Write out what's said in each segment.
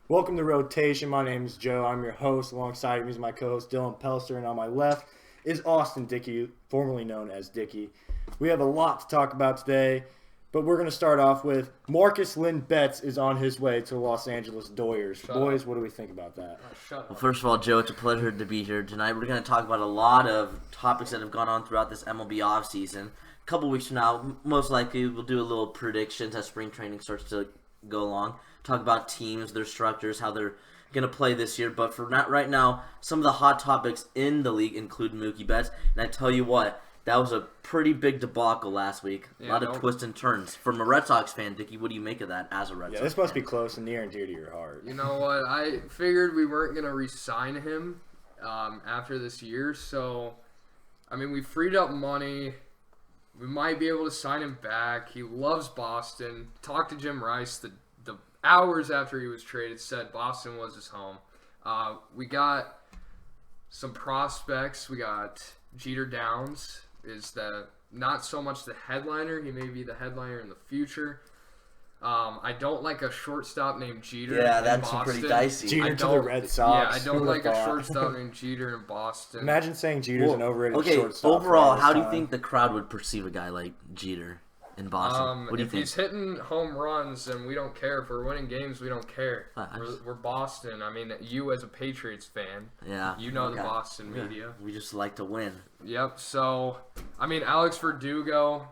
Welcome to Rotation. My name is Joe. I'm your host. Alongside me is my co-host Dylan Pelster, and on my left is Austin Dickey, formerly known as Dickey. We have a lot to talk about today, but we're going to start off with Marcus Lynn Betts is on his way to Los Angeles Dodgers. Boys, what do we think about that? Well, first of all, Joe, it's a pleasure to be here tonight. We're going to talk about a lot of topics that have gone on throughout this MLB offseason. A couple weeks from now, most likely, we'll do a little predictions as spring training starts to go along. Talk about teams, their structures, how they're going to play this year. But for right now, some of the hot topics in the league include Mookie Betts. And I tell you what, that was a pretty big debacle last week. A lot of twists and turns. From a Red Sox fan, Dickie, what do you make of that as a Red Sox this must fan? be close and near and dear to your heart. You know what? I figured we weren't going to re-sign him after this year. So, I mean, we freed up money. We might be able to sign him back. He loves Boston. Talked to Jim Rice the hours after he was traded, said Boston was his home. We got some prospects. We got Jeter Downs is not so much the headliner. He may be the headliner in the future. I don't like a shortstop named Jeter. Yeah, in that's Boston. pretty dicey. Jeter to the Red Sox. Yeah, I don't like a shortstop named Jeter in Boston. Imagine saying Jeter's an overrated Okay, shortstop. overall, how do you think the crowd would perceive a guy like Jeter in Boston? What do you if think? he's hitting home runs, then we don't care. If we're winning games, we don't care. I We're Boston. I mean, you as a Patriots fan, Yeah, you know the okay. Boston media. We just like to win. Yep. So, I mean, Alex Verdugo,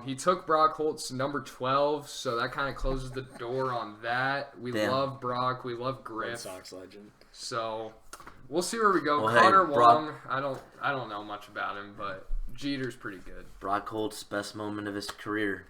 he took Brock Holt's number 12, so that kind of closes the door on that. We Damn. love Brock. We love Red Griff. Sox legend. So, we'll see where we go. Well, hey, Connor Brock- Wong, I don't know much about him, but Jeter's pretty good. Brock Holt's best moment of his career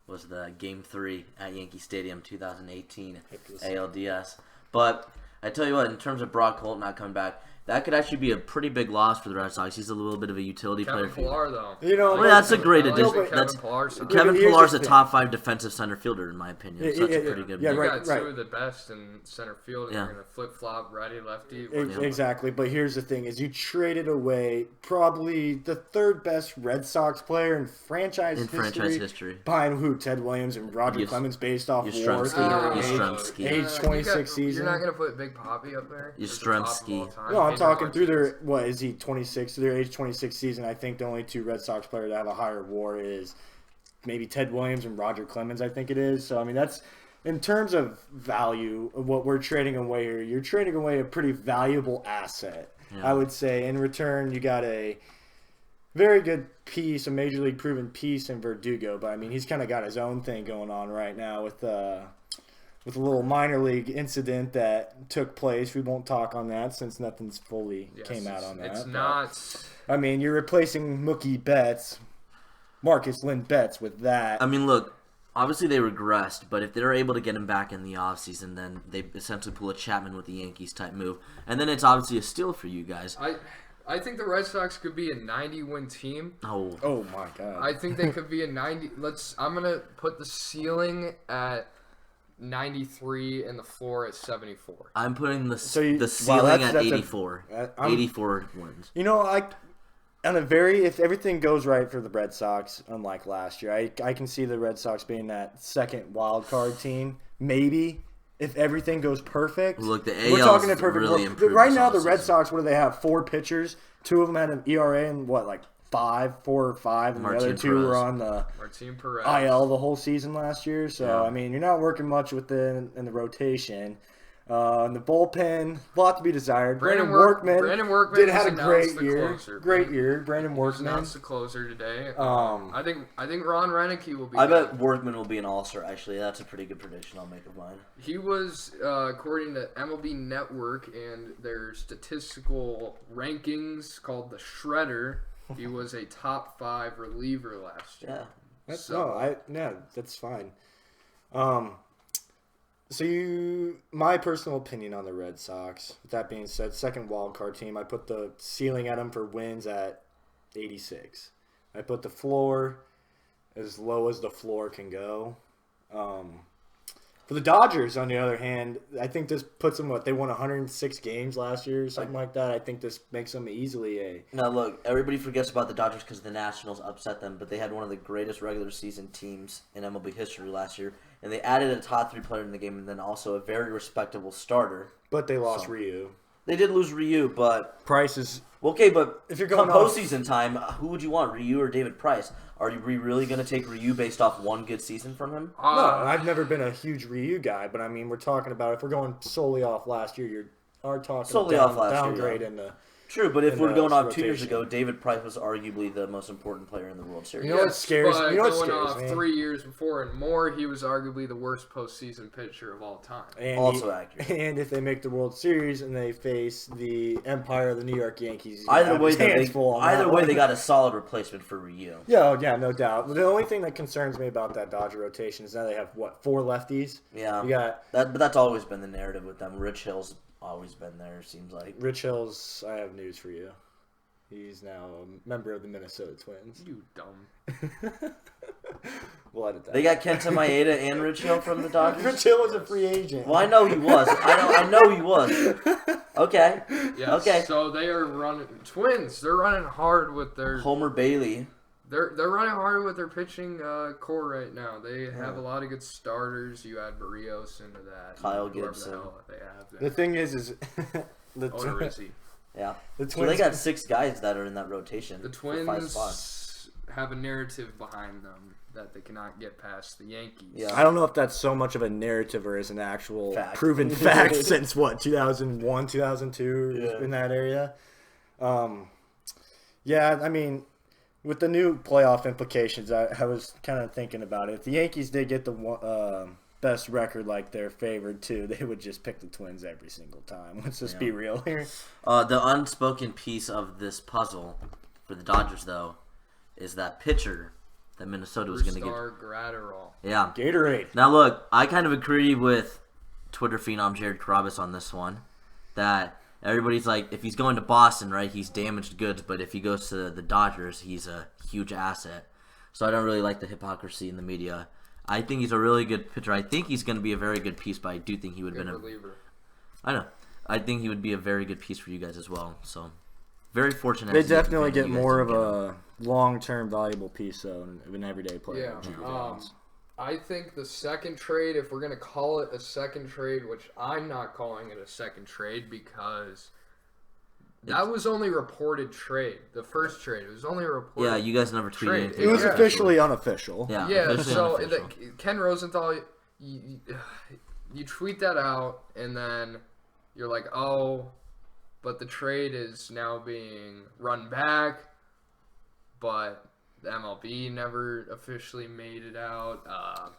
was the Game 3 at Yankee Stadium 2018 ALDS. But I tell you what, in terms of Brock Holt not coming back, that could actually be a pretty big loss for the Red Sox. He's a little bit of a utility Kevin player. For you. Pillar, though. You know, Well, that's a great I like addition. Kevin That's Pillar, so Kevin But here's Pillar's the a thing. top 5 defensive center fielder in my opinion. So that's a pretty good. Yeah, you right, got right. two of the best in center field, and Yeah. you're going to flip-flop righty-lefty. Exactly, but here's the thing: is you traded away probably the third best Red Sox player in franchise history. behind who? Ted Williams and Roger Clemens, based off WAR Yastrzemski. age 26 season. You're not going to put Big Poppy up there? Yastrzemski. No, I'm talking through their is he 26? Through their age 26 season, I think the only two Red Sox players that have a higher WAR is maybe Ted Williams and Roger Clemens. I think it is. So I mean, that's in terms of value of what we're trading away here. You're trading away a pretty valuable asset. Yeah. I would say in return you got a very good piece, a major league proven piece in Verdugo. But I mean, he's kind of got his own thing going on right now with a little minor league incident that took place. We won't talk on that since nothing's fully came out on that. It's but, not. I mean, you're replacing Mookie Betts, Marcus Lynn Betts with that. I mean, look, obviously they regressed, but if they're able to get him back in the offseason, then they essentially pull a Chapman with the Yankees type move. And then it's obviously a steal for you guys. I think the Red Sox could be a 90-win team. Oh my God. I think they could be a 90. I'm gonna put the ceiling at 93 and the floor at 74. I'm putting the ceiling at 84. 84 wins. You know, if everything goes right for the Red Sox, unlike last year, I can see the Red Sox being that second wild card team. Maybe if everything goes perfect. Look, the we're AL talking is a perfect. really Right improved now, this the Red offseason. Sox, what do they have? 4 pitchers. 2 of them had an ERA and what, 4 or 5, and the other 2 were on the Martin Perez. IL the whole season last year. So, Yeah. I mean, you're not working much in the rotation. In the bullpen, a lot to be desired. Brandon Workman did have a great year. Great year. Brandon Workman. Announced the closer today. Um, I think Ron Reineke will be. I good. bet Workman will be an all-star, actually. That's a pretty good prediction I'll make of mine. He was, according to MLB Network and their statistical rankings called the Shredder, he was a top 5 reliever last year. Yeah. That's fine. My personal opinion on the Red Sox, with that being said, second wild card team, I put the ceiling at them for wins at 86. I put the floor as low as the floor can go. For the Dodgers, on the other hand, I think this puts them, they won 106 games last year or something like that. I think this makes them easily a... Now, look, everybody forgets about the Dodgers because the Nationals upset them, but they had one of the greatest regular season teams in MLB history last year, and they added a top 3 player in the game and then also a very respectable starter. But they lost Ryu. They did lose Ryu, but... Price is... Okay, but if you're going postseason time, who would you want, Ryu or David Price? Are we really going to take Ryu based off one good season from him? No, I've never been a huge Ryu guy, but I mean, we're talking about if we're going solely off last year, you are talking solely off last downgrade year, in the... True, but if we're going off rotation. 2 years ago, David Price was arguably the most important player in the World Series. You know what scares me? Going off 3 years before and more, he was arguably the worst postseason pitcher of all time. And also accurate. And if they make the World Series and they face the Empire of the New York Yankees, either way, they got a solid replacement for Ryu. Yeah, no doubt. The only thing that concerns me about that Dodger rotation is now they have, 4 lefties? Yeah. You got that, but that's always been the narrative with them. Rich Hill's always been there, seems like. Rich Hill's, I have news for you. He's now a member of the Minnesota Twins. You dumb. We'll edit that. They got Kenta Maeda and Rich Hill from the Dodgers? Rich Hill was a free agent. Well, I know he was. I know he was. Okay. Yes, okay. So they are running... Twins, they're running hard with their... Homer Bailey. They're running hard with their pitching core right now. They have a lot of good starters. You add Barrios into that. Kyle Gibson. The hell they have there. The thing is the Odorizzi. Yeah. The Twins, so they got 6 guys that are in that rotation. The Twins have a narrative behind them that they cannot get past the Yankees. Yeah. I don't know if that's so much of a narrative or is an actual proven fact since 2001, 2002 in that area. Yeah, I mean, with the new playoff implications, I was kind of thinking about it. If the Yankees did get the best record like they're favored to, they would just pick the Twins every single time. Let's just be real here. The unspoken piece of this puzzle for the Dodgers, though, is that pitcher that Minnesota was going to get. Gratterall. Yeah. Gatorade. Now, look, I kind of agree with Twitter phenom Jared Carabas on this one, that everybody's like, if he's going to Boston, right, he's damaged goods, but if he goes to the Dodgers, he's a huge asset. So I don't really like the hypocrisy in the media. I think he's a really good pitcher. I think he's going to be a very good piece, but I do think he would have been a reliever. I know. I think he would be a very good piece for you guys as well. So, very fortunate. They definitely get more of a long-term valuable piece, though, of an everyday player. Yeah. I think the second trade, if we're going to call it a second trade, which I'm not calling it a second trade because that was only reported trade. The first trade, it was only a reported. Yeah, you guys never tweeted anything. It was officially unofficial. Yeah. So Ken Rosenthal, you tweet that out, and then you're like, oh, but the trade is now being run back, but the MLB never officially made it out.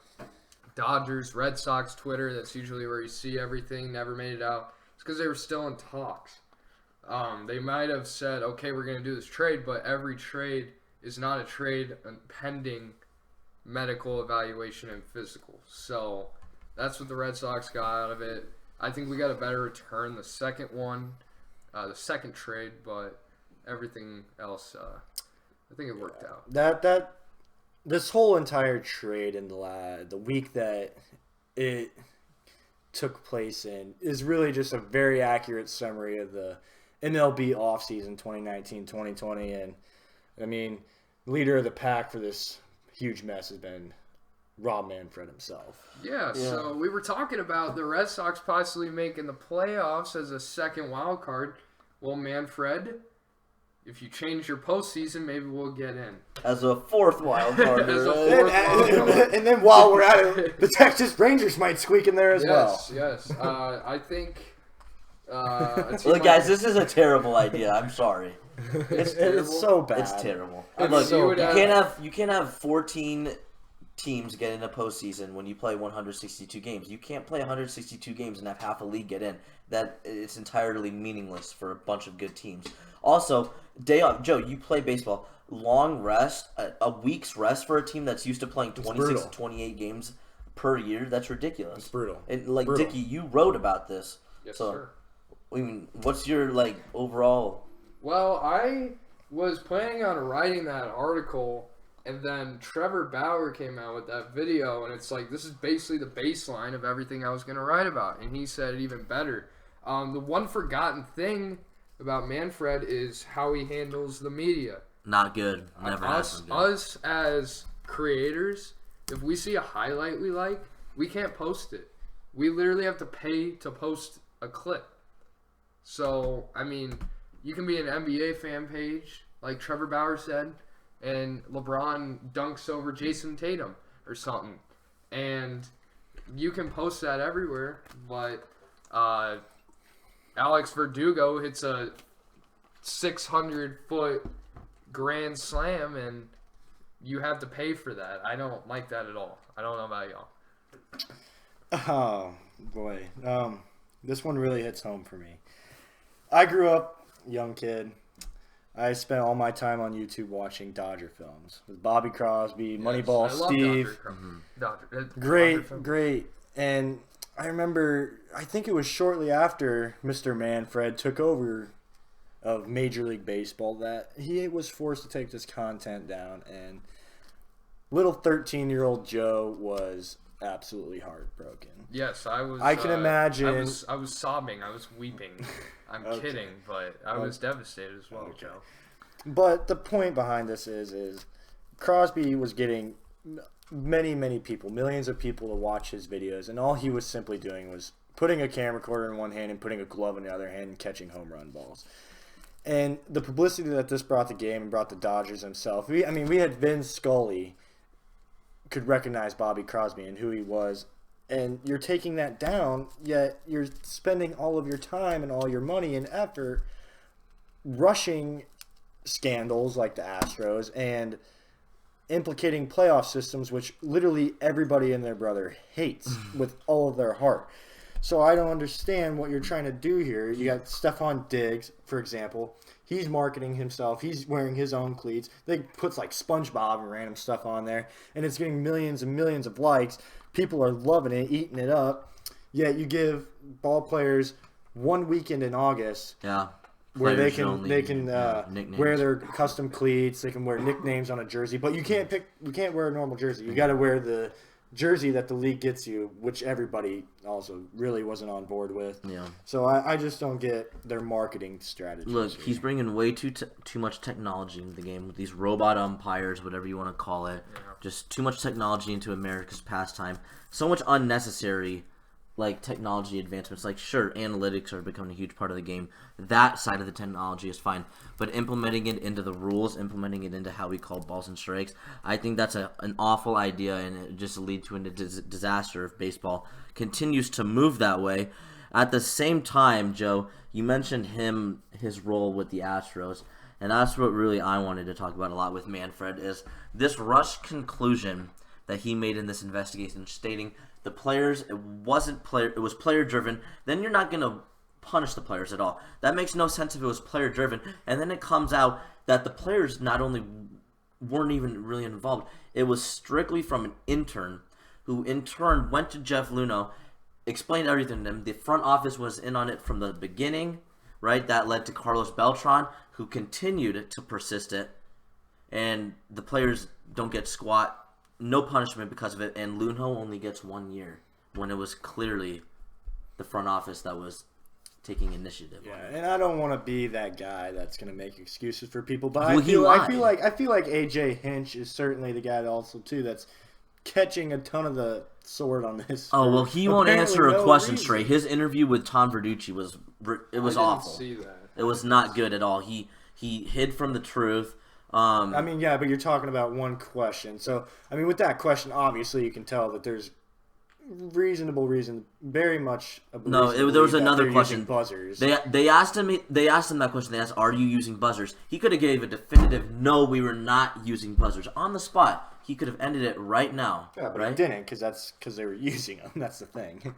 Dodgers, Red Sox Twitter, that's usually where you see everything, never made it out. It's because they were still in talks. They might have said, okay, we're going to do this trade, but every trade is not a trade pending medical evaluation and physical. So that's what the Red Sox got out of it. I think we got a better return the second one, the second trade, but everything else, I think it worked out. This whole entire trade in the week that it took place in is really just a very accurate summary of the MLB offseason 2019-2020. And, I mean, leader of the pack for this huge mess has been Rob Manfred himself. Yeah, so we were talking about the Red Sox possibly making the playoffs as a second wild card. Well, Manfred, if you change your postseason, maybe we'll get in. As a fourth wild card. And then while we're at it, the Texas Rangers might squeak in there as well. Yes. I think... Look, guys, this is a terrible idea. I'm sorry. It's so bad. It's terrible. Look, you can't have 14 teams get in a postseason when you play 162 games. You can't play 162 games and have half a league get in. That it's entirely meaningless for a bunch of good teams. Also, day off. Joe, you play baseball. Long rest, a week's rest for a team that's used to playing 26 to 28 games per year. That's ridiculous. It's brutal. And brutal. Dickie, you wrote about this. Yes, so, sir. I mean, what's your overall? Well, I was planning on writing that article, And then Trevor Bauer came out with that video, and it's like, this is basically the baseline of everything I was going to write about. And he said it even better. The one forgotten thing about Manfred is how he handles the media. Not good. Never has been good. Us as creators, if we see a highlight we like, we can't post it. We literally have to pay to post a clip. So, I mean, you can be an NBA fan page, like Trevor Bauer said, and LeBron dunks over Jason Tatum or something. And you can post that everywhere, but Alex Verdugo hits a 600-foot grand slam, and you have to pay for that. I don't like that at all. I don't know about y'all. Oh, boy. This one really hits home for me. I grew up, young kid. I spent all my time on YouTube watching Dodger films with Bobby Crosby, Moneyball, Steve. Great. And I remember, I think it was shortly after Mr. Manfred took over of Major League Baseball that he was forced to take this content down. And little 13-year-old Joe was absolutely heartbroken. Yes, I was. I can imagine. I was sobbing. I was weeping. I'm kidding, but I was devastated as well, Joe. But the point behind this is Crosby was getting many people, millions of people to watch his videos, and all he was simply doing was putting a camera recorder in one hand and putting a glove in the other hand and catching home run balls. And the publicity that this brought the game and brought the Dodgers himself. We had Vince Scully could recognize Bobby Crosby and who he was, and you're taking that down, yet you're spending all of your time and all your money and effort rushing scandals like the Astros and implicating playoff systems, which literally everybody and their brother hates with all of their heart. So I don't understand what you're trying to do here. You got Stephon Diggs, for example. He's marketing himself. He's wearing his own cleats. They puts like SpongeBob and random stuff on there, and it's getting millions and millions of likes. People are loving it, eating it up. Yet you give ball players 1 weekend in August, where they can wear their custom cleats. They can wear nicknames on a jersey, but you can't wear a normal jersey. You got to wear the jersey that the league gets you, which everybody also really wasn't on board with. Yeah. So I just don't get their marketing strategy. Look, he's bringing way too much technology into the game with these robot umpires, whatever you want to call it. Yeah. Just too much technology into America's pastime. So much unnecessary, like, technology advancements. Like, sure, analytics are becoming a huge part of the game. That side of the technology is fine. But implementing it into the rules, implementing it into how we call balls and strikes, I think that's an awful idea, and it just lead to a disaster if baseball continues to move that way. At the same time, Joe, you mentioned his role with the Astros, and that's what really I wanted to talk about a lot with Manfred, is this rushed conclusion that he made in this investigation, stating the players, it was player driven. Then you're not going to punish the players at all. That makes no sense if it was player driven. And then it comes out that the players not only weren't even really involved, it was strictly from an intern, who in turn went to Jeff Luhnow, explained everything to him. The front office was in on it from the beginning, right? That led to Carlos Beltran, who continued to persist it, and the players don't get squat. No punishment because of it, and Luhnow only gets 1 year when it was clearly the front office that was taking initiative. Yeah, and I don't want to be that guy that's going to make excuses for people, but I feel like AJ Hinch is certainly the guy also too that's catching a ton of the sword on this. Oh well, he won't answer a question straight. His interview with Tom Verducci was awful. See that. It was not good at all. He hid from the truth. But you're talking about one question. So, with that question, obviously you can tell that there's reasonable reason, very much. There was another question. Buzzers. They asked him that question. They asked, "Are you using buzzers?" He could have gave a definitive, "No, we were not using buzzers." On the spot, he could have ended it right now. Yeah, but right? he didn't because they were using them. That's the thing.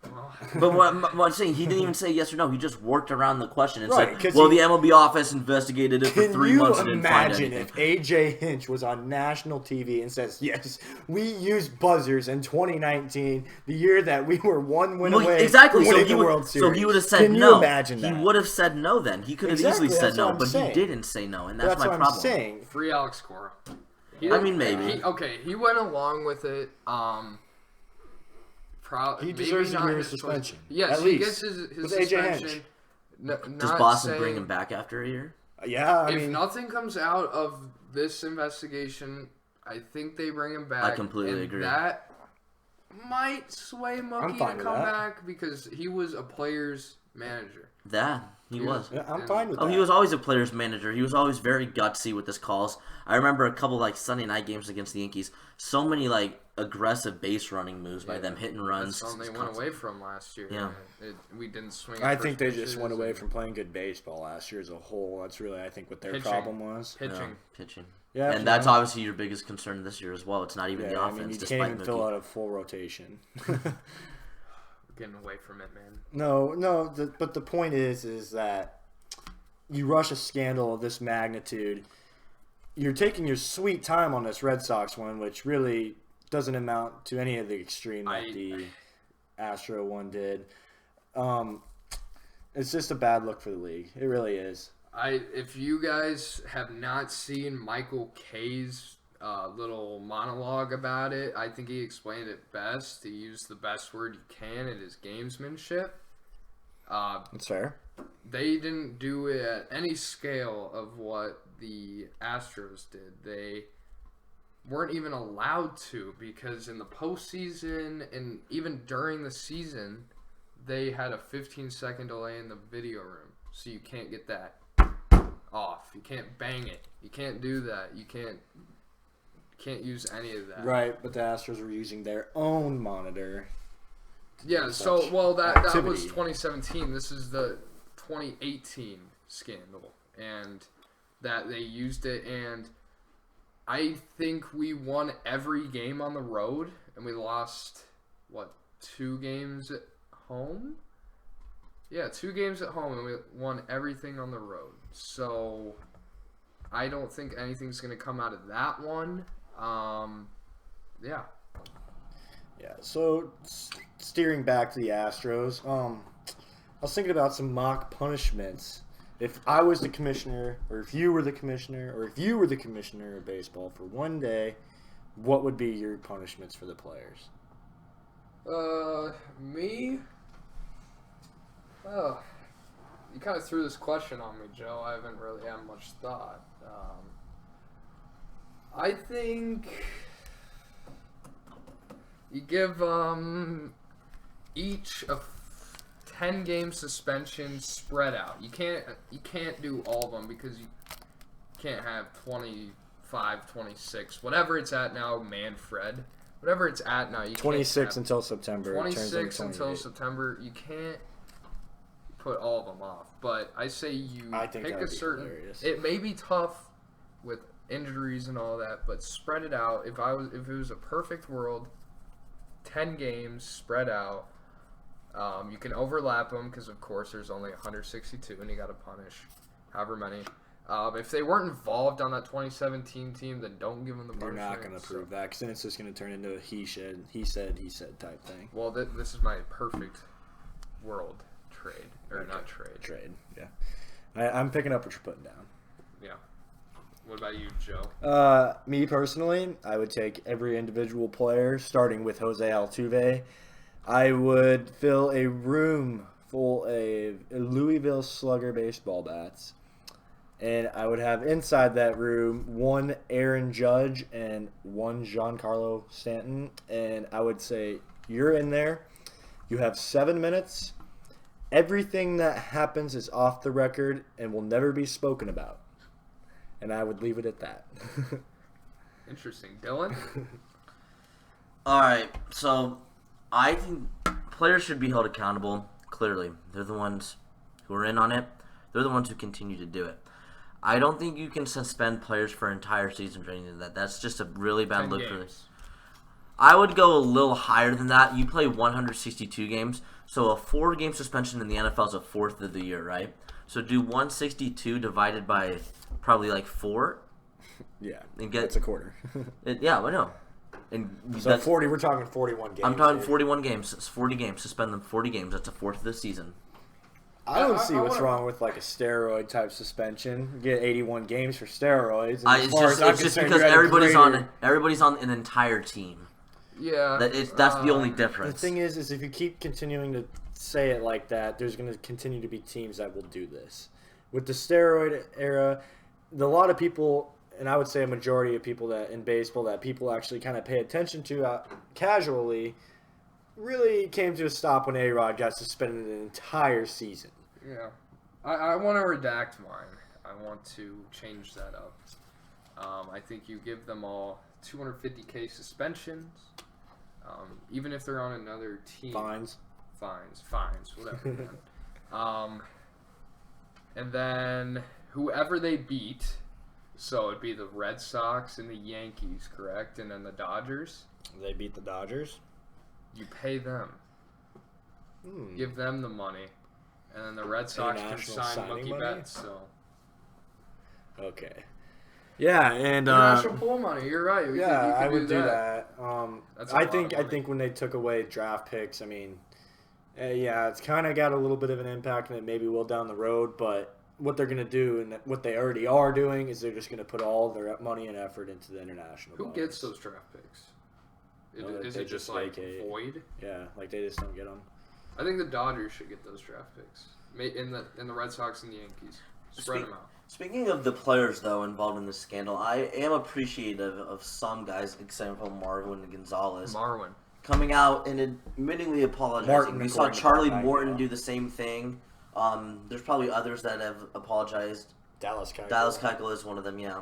Well, know. But what I'm saying, he didn't even say yes or no. He just worked around the question and Right, said, "Well, the MLB office investigated it for 3 months and Can you didn't find imagine anything." if AJ Hinch was on national TV and says, "Yes, we used buzzers in 2019, the year that we were one win away Exactly. from So winning he the World would. Series"? So he would have said Can no. you imagine that? He would have said no. Then he could have Exactly, easily said that's what no, I'm but saying. he didn't say no, and that's my what problem. I'm saying. Free Alex Cora. I mean, maybe. He went along with it. He deserves a maybe not year's his suspension. choice. Yes, at he least. gets his With AJ suspension. Hinch. Does Boston bring him back after a year? Yeah, I If mean, nothing comes out of this investigation, I think they bring him back. I completely and agree. That might sway Mookie fine to with come that. back because he was a player's manager. He was. yeah, I'm fine with Oh, that. he was always a player's manager. He was always very gutsy with his calls. I remember a couple Sunday night games against the Yankees. So many aggressive base running moves by them, hitting runs. That's something they went away from last year. Yeah. We didn't swing. I at think first they just went pitches away and from playing good baseball last year as a whole. That's really, I think, what their Pitching. problem was. pitching. Pitching. Yeah, And that's obviously your biggest concern this year as well. It's not even the I offense, mean, you despite can't even fill Mookie. out a full rotation. Getting away from it, man. No. But the point is that you rush a scandal of this magnitude. You're taking your sweet time on this Red Sox one, which really doesn't amount to any of the extreme that the Astro one did. It's just a bad look for the league. It really is. If you guys have not seen Michael K's little monologue about it, I think he explained it best. He used the best word you can. It is gamesmanship. That's fair. They didn't do it at any scale of what the Astros did. They weren't even allowed to because in the postseason and even during the season, they had a 15-second delay in the video room. So you can't get that off. You can't bang it. You can't do that. You can't use any of that. Right, but the Astros were using their own monitor. Yeah, so that was 2017. This is the 2018 scandal, and that they used it. And I think we won every game on the road, and we lost 2 games at home. Yeah, 2 games at home, and we won everything on the road. So I don't think anything's gonna come out of that one. Yeah. Yeah, so steering back to the Astros, I was thinking about some mock punishments. If I was the commissioner, or if you were the commissioner, or if you were the commissioner of baseball for one day, what would be your punishments for the players? Me? Oh, you kind of threw this question on me, Joe. I haven't really had much thought. I think you give each a 10-game suspension spread out. You can't do all of them because you can't have 25, 26, whatever it's at now. Manfred, whatever it's at now. You 26 can't until September. 26 until September. You can't put all of them off. But I say you pick a certain. Hilarious. It may be tough with injuries and all that, but spread it out. If it was a perfect world, 10 games spread out. You can overlap them because, of course, there's only 162, and you got to punish however many. If they weren't involved on that 2017 team, then don't give them the punishment. They're not going to prove that because then it's just going to turn into a he said type thing. Well, this is my perfect world trade. Or not trade. Trade, yeah. I'm picking up what you're putting down. Yeah. What about you, Joe? Me personally, I would take every individual player, starting with Jose Altuve. I would fill a room full of Louisville Slugger baseball bats. And I would have inside that room 1 Aaron Judge and 1 Giancarlo Stanton. And I would say, you're in there. You have 7 minutes. Everything that happens is off the record and will never be spoken about. And I would leave it at that. Interesting. Dylan? All right, so I think players should be held accountable, clearly. They're the ones who are in on it. They're the ones who continue to do it. I don't think you can suspend players for an entire season or anything like that. That's just a really bad 10 look games. for this. I would go a little higher than that. You play 162 games, so a 4-game suspension in the NFL is a fourth of the year, right? So do 162 divided by probably like 4. Yeah, and get that's a quarter. Yeah, I know. And So 40. We're talking 41 games. I'm talking here. 41 games. It's 40 games. Suspend them 40 games. That's a fourth of the season. I don't see what's wrong with like a steroid type suspension. You get 81 games for steroids. And It's just because everybody's on an entire team. Yeah. That's the only difference. The thing is if you keep continuing to say it like that, there's going to continue to be teams that will do this. With the steroid era, a lot of people, and I would say a majority of people that in baseball that people actually kind of pay attention to casually, really came to a stop when A-Rod got suspended an entire season. Yeah. I want to redact mine. I want to change that up. I think you give them all 250K suspensions, even if they're on another team. Fines, whatever. And then whoever they beat, so it'd be the Red Sox and the Yankees, correct? And then the Dodgers. They beat the Dodgers. You pay them. Give them the money. And then the Red Sox can sign Mookie Betts. So. Okay. Yeah, and international pool money. You're right. I would do that. I think think when they took away draft picks, I mean, it's kind of got a little bit of an impact, and it maybe will down the road. But what they're going to do, and what they already are doing, is they're just going to put all their money and effort into the international. Who gets those draft picks? Is it just like void? Yeah, like they just don't get them. I think the Dodgers should get those draft picks. In the Red Sox and the Yankees. Spread them out. Speaking of the players, though, involved in this scandal, I am appreciative of some guys, example Marwin Gonzalez, coming out and admittingly apologizing. We saw Charlie Morton do the same thing. There's probably others that have apologized. Dallas Keuchel is one of them, yeah.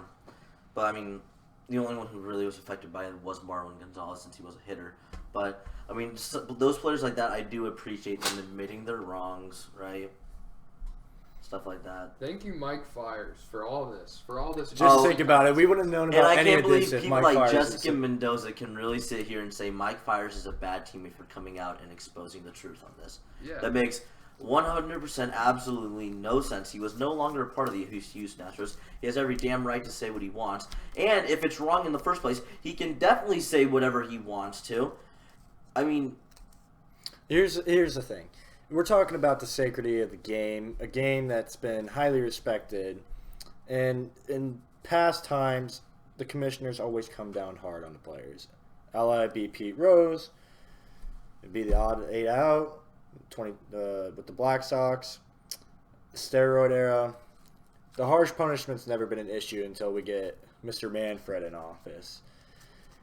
But, I mean, the only one who really was affected by it was Marwin Gonzalez since he was a hitter. But, I mean, those players like that, I do appreciate them admitting their wrongs, right? Stuff like that. Thank you, Mike Fiers, for all this. Just think about it. We wouldn't have known about any of this if Mike Fiers. And I can't believe people like Jessica Mendoza can really sit here and say Mike Fiers is a bad teammate for coming out and exposing the truth on this. Yeah. That makes 100% absolutely no sense. He was no longer a part of the Houston Astros. He has every damn right to say what he wants. And if it's wrong in the first place, he can definitely say whatever he wants to. I mean, here's the thing. We're talking about the sanctity of the game, a game that's been highly respected. And in past times, the commissioners always come down hard on the players. LIB Pete Rose, it'd be the odd 8 out, with the Black Sox, steroid era. The harsh punishment's never been an issue until we get Mr. Manfred in office.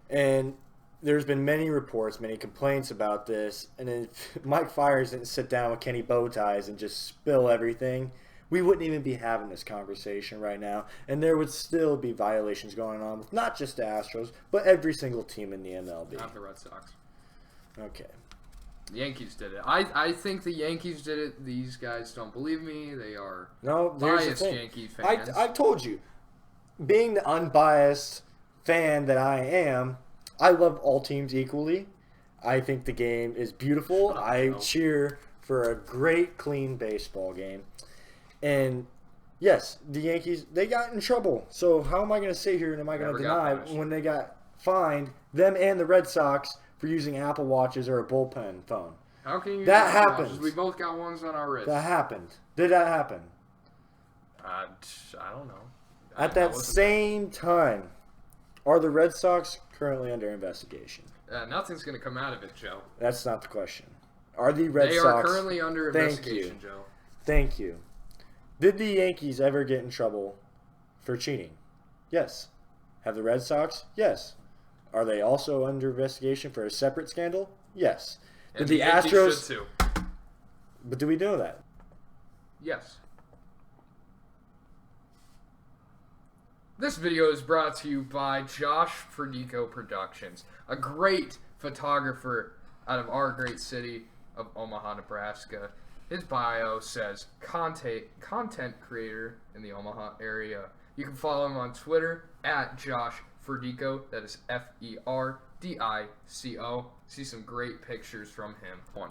And there's been many reports, many complaints about this, and if Mike Fiers didn't sit down with Kenny Bowties and just spill everything, we wouldn't even be having this conversation right now, and there would still be violations going on with not just the Astros, but every single team in the MLB. Not the Red Sox. Okay. The Yankees did it. I think the Yankees did it. These guys don't believe me. They are biased Yankee fans. I told you, being the unbiased fan that I am, I love all teams equally. I think the game is beautiful. I cheer for a great, clean baseball game. And, yes, the Yankees, they got in trouble. So how am I going to sit here and am I going to deny when they got fined, them and the Red Sox, for using Apple Watches or a bullpen phone? How can you? That happened. We both got ones on our wrists. That happened. Did that happen? I don't know. At that same time, are the Red Sox currently under investigation? Nothing's going to come out of it, Joe. That's not the question. Are the Red Sox... They are currently under investigation, Joe. Thank you. Did the Yankees ever get in trouble for cheating? Yes. Have the Red Sox? Yes. Are they also under investigation for a separate scandal? Yes. Did the Astros... should too. But do we know that? Yes. This video is brought to you by Josh Ferdico Productions, a great photographer out of our great city of Omaha, Nebraska. His bio says content creator in the Omaha area. You can follow him on Twitter at Josh Ferdico. That is DICO. See some great pictures from him.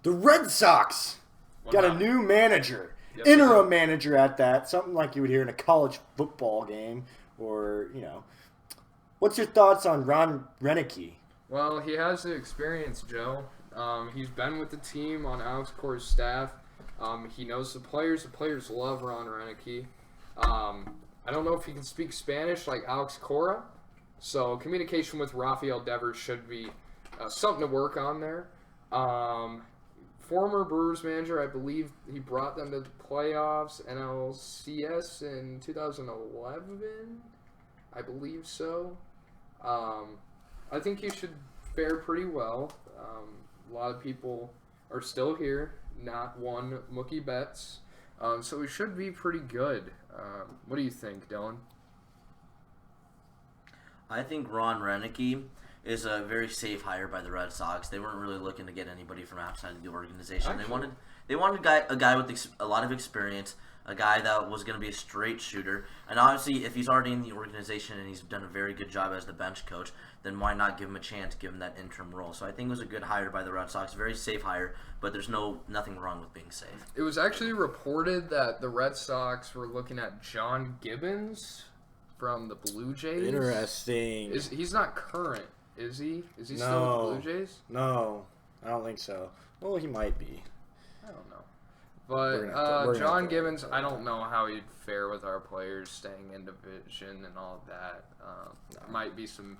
The Red Sox got a new manager. Yes, Interim manager at that. Something like you would hear in a college football game or, What's your thoughts on Ron Renicky? Well, he has the experience, Joe. He's been with the team on Alex Cora's staff. He knows the players. The players love Ron Renicky. I don't know if he can speak Spanish like Alex Cora, so communication with Rafael Devers should be something to work on there. Former Brewers manager, I believe he brought them to the playoffs, NLCS in 2011, I believe so. I think he should fare pretty well. A lot of people are still here, not one Mookie Betts. So he should be pretty good. What do you think, Dylan? I think Ron Renicky is a very safe hire by the Red Sox. They weren't really looking to get anybody from outside of the organization. Actually, They wanted a guy with a lot of experience, a guy that was going to be a straight shooter. And obviously, if he's already in the organization and he's done a very good job as the bench coach, then why not give him a chance, give him that interim role? So I think it was a good hire by the Red Sox, very safe hire, but there's nothing wrong with being safe. It was actually reported that the Red Sox were looking at John Gibbons from the Blue Jays. Interesting. He's not current, is he? Is he No. still with the Blue Jays? No, I don't think so. Well, he might be. I don't know. We're But gonna have John to- Gibbons, I don't know how he'd fare with our players staying in division and all of that. Might be some.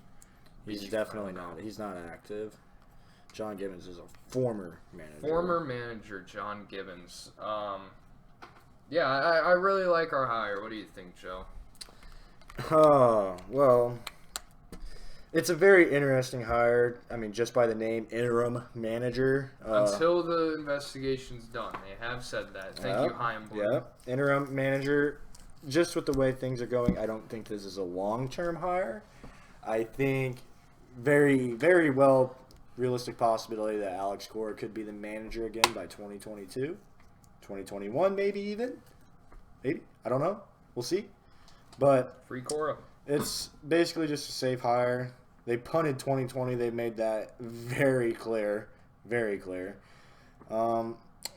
He's beef, definitely I don't know. not. He's not active. John Gibbons is a former manager. Former manager John Gibbons. Yeah, I really like our hire. What do you think, Joe? Oh, well, it's a very interesting hire. I mean, just by the name, interim manager. Until the investigation's done. They have said that. Thank you, Chaim Bloom. Yeah, interim manager. Just with the way things are going, I don't think this is a long-term hire. I think very, very well realistic possibility that Alex Cora could be the manager again by 2022, 2021 maybe even. Maybe. I don't know. We'll see. But Free Cora. it's basically just a safe hire. They punted 2020. They made that very clear. Very clear.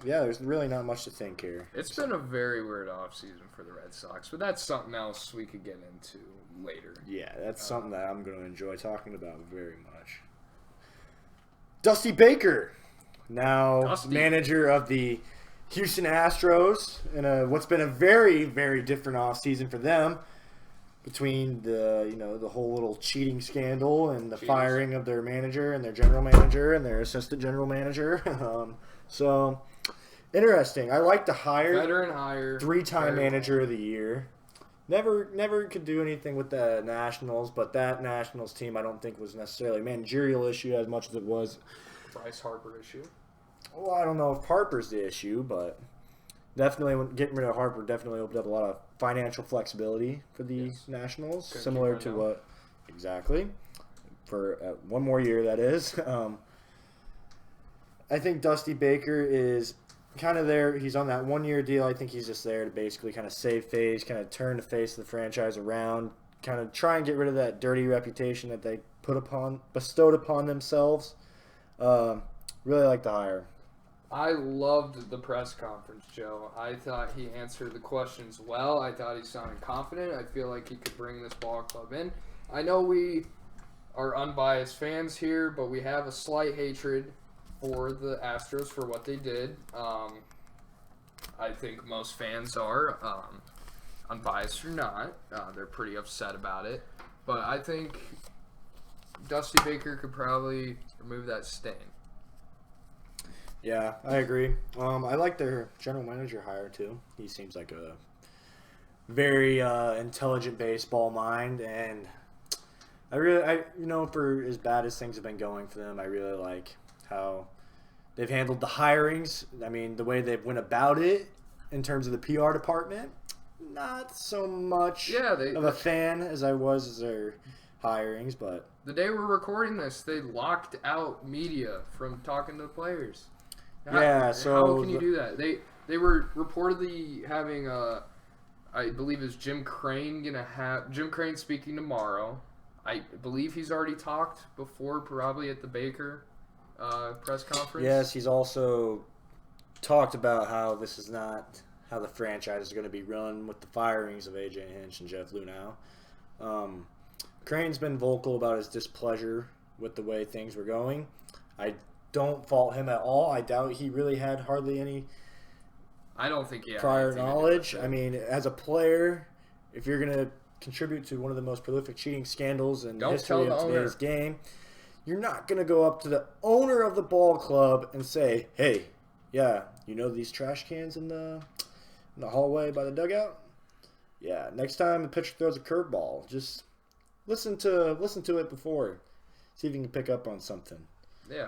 Yeah, there's really not much to think here. It's been a very weird offseason for the Red Sox, but that's something else we could get into later. Yeah, that's something that I'm going to enjoy talking about very much. Dusty Baker, now manager of the Houston Astros, in what's been a very, very different offseason for them, between the whole little cheating scandal and the firing of their manager and their general manager and their assistant general manager. So interesting. I like to hire Veteran hire. 3-time manager of the year. Never could do anything with the Nationals, but that Nationals team I don't think was necessarily a managerial issue as much as it was. Bryce Harper issue. Well, I don't know if Harper's the issue, but definitely getting rid of Harper definitely opened up a lot of financial flexibility for the Nationals, similar to what exactly for one more year that is. I think Dusty Baker is kind of there. He's on that 1-year deal. I think he's just there to basically kind of save face, kind of turn the face of the franchise around, kind of try and get rid of that dirty reputation that they bestowed upon themselves. Really like the hire. I loved the press conference, Joe. I thought he answered the questions well. I thought he sounded confident. I feel like he could bring this ball club in. I know we are unbiased fans here, but we have a slight hatred for the Astros for what they did. I think most fans are, unbiased or not. They're pretty upset about it. But I think Dusty Baker could probably remove that stain. Yeah, I agree. I like their general manager hire too. He seems like a very intelligent baseball mind, and for as bad as things have been going for them, I really like how they've handled the hirings. I mean, the way they've went about it in terms of the PR department, not so much of a fan as I was as their hirings, but the day we're recording this, they locked out media from talking to the players. How can you do that? They were reportedly having I believe is Jim Crane speaking tomorrow. I believe he's already talked before, probably at the Baker press conference. Yes, he's also talked about how this is not how the franchise is going to be run with the firings of A.J. Hinch and Jeff Luhnow. Crane's been vocal about his displeasure with the way things were going. I don't fault him at all. I doubt he really had hardly any I don't think he had prior anything to do knowledge. with it. I mean, as a player, if you're going to contribute to one of the most prolific cheating scandals in the Don't history tell of the today's owner. game, you're not going to go up to the owner of the ball club and say, hey, yeah, you know these trash cans in the hallway by the dugout? Yeah, next time the pitcher throws a curveball, just listen to it before. See if you can pick up on something. Yeah.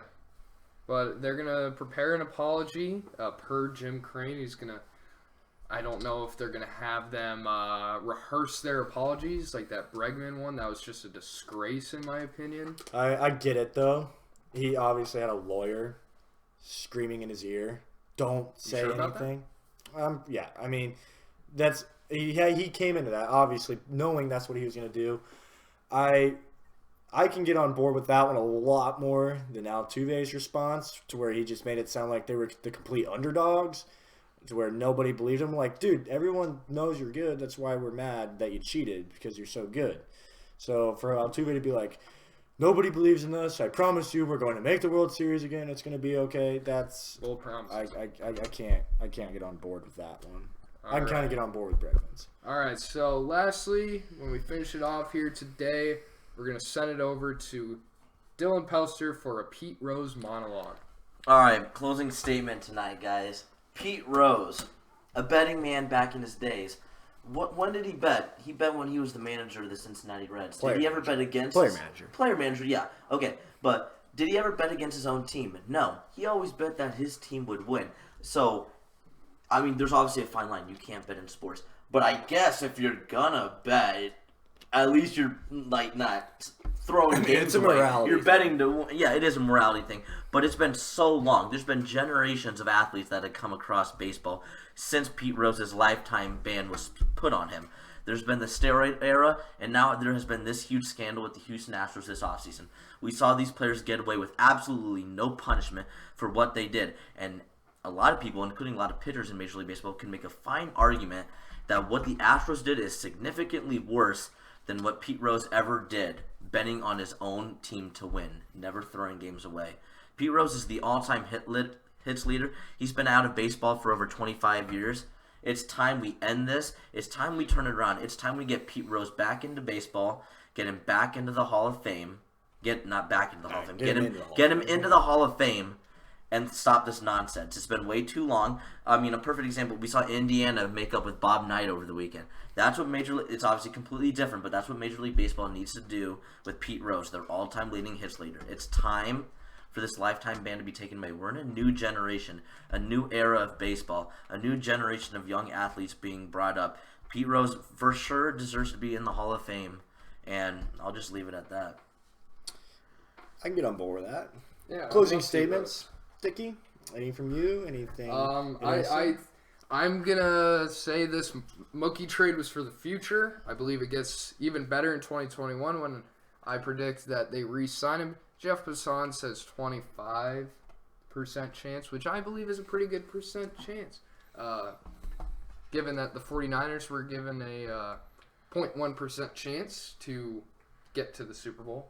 But they're going to prepare an apology per Jim Crane. He's going to, I don't know if they're going to have them rehearse their apologies like that Bregman one. That was just a disgrace in my opinion. I get it, though. He obviously had a lawyer screaming in his ear, don't say sure about anything. Yeah, I mean, he came into that, obviously, knowing that's what he was going to do. I can get on board with that one a lot more than Altuve's response, to where he just made it sound like they were the complete underdogs, to where nobody believed him. Like, dude, everyone knows you're good. That's why we're mad that you cheated, because you're so good. So for Altuve to be like, nobody believes in us. I promise you, we're going to make the World Series again. It's going to be okay. That's Full promise. I can't get on board with that one. I can kind of get on board with Bregman's. All right, so lastly, when we finish it off here today, we're going to send it over to Dylan Pelster for a Pete Rose monologue. All right, closing statement tonight, guys. Pete Rose, a betting man back in his days. When did he bet? He bet when he was the manager of the Cincinnati Reds. Did he ever bet against Player manager. Player manager, yeah. Okay, but did he ever bet against his own team? No. He always bet that his team would win. So, I mean, there's obviously a fine line. You can't bet in sports. But I guess if you're gonna bet, at least you're like not throwing games it's a away. morality You're thing. betting to, yeah, it is a morality thing. But it's been so long. There's been generations of athletes that have come across baseball since Pete Rose's lifetime ban was put on him. There's been the steroid era, and now there has been this huge scandal with the Houston Astros this offseason. We saw these players get away with absolutely no punishment for what they did. And a lot of people, including a lot of pitchers in Major League Baseball, can make a fine argument that what the Astros did is significantly worse than what Pete Rose ever did, betting on his own team to win, never throwing games away. Pete Rose is the all-time hits leader. He's been out of baseball for over 25 years. It's time we end this. It's time we turn it around. It's time we get Pete Rose back into baseball, get him back into the Hall of Fame. Get him into the Hall of Fame and stop this nonsense. It's been way too long. I mean, a perfect example, we saw Indiana make up with Bob Knight over the weekend. That's what it's obviously completely different, but that's what Major League Baseball needs to do with Pete Rose, their all-time leading hits leader. It's time for this lifetime ban to be taken away. We're in a new generation, a new era of baseball, a new generation of young athletes being brought up. Pete Rose for sure deserves to be in the Hall of Fame, and I'll just leave it at that. I can get on board with that. Yeah. Closing statements, Dickie? Any from you? Anything? I'm gonna say this Mookie trade was for the future. I believe it gets even better in 2021 when I predict that they re-sign him. Jeff Passan says 25% chance, which I believe is a pretty good percent chance. Given that the 49ers were given a 0.1% chance to get to the Super Bowl.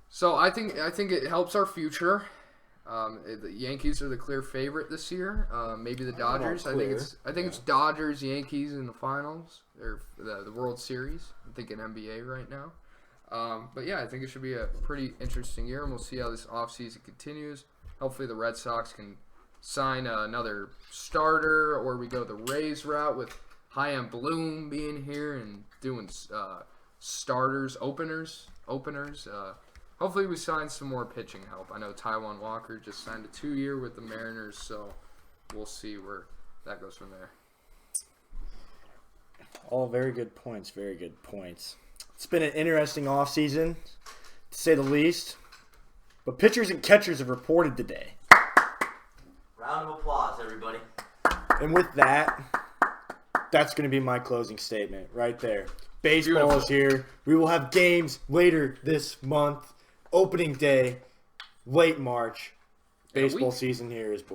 So I think it helps our future. The Yankees are the clear favorite this year. Maybe the Dodgers. I think it's Dodgers, Yankees in the finals or the World Series. I'm thinking NBA right now. But yeah, I think it should be a pretty interesting year, and we'll see how this offseason continues. Hopefully the Red Sox can sign another starter, or we go the Rays route with Chaim Bloom being here and doing starters, openers. Hopefully we sign some more pitching help. I know Taijuan Walker just signed a 2-year with the Mariners, so we'll see where that goes from there. All very good points. Very good points. It's been an interesting offseason, to say the least. But pitchers and catchers have reported today. Round of applause, everybody. And with that, that's going to be my closing statement right there. Baseball Beautiful. is here. We will have games later this month. Opening day, late March. Yeah, Baseball season here is born.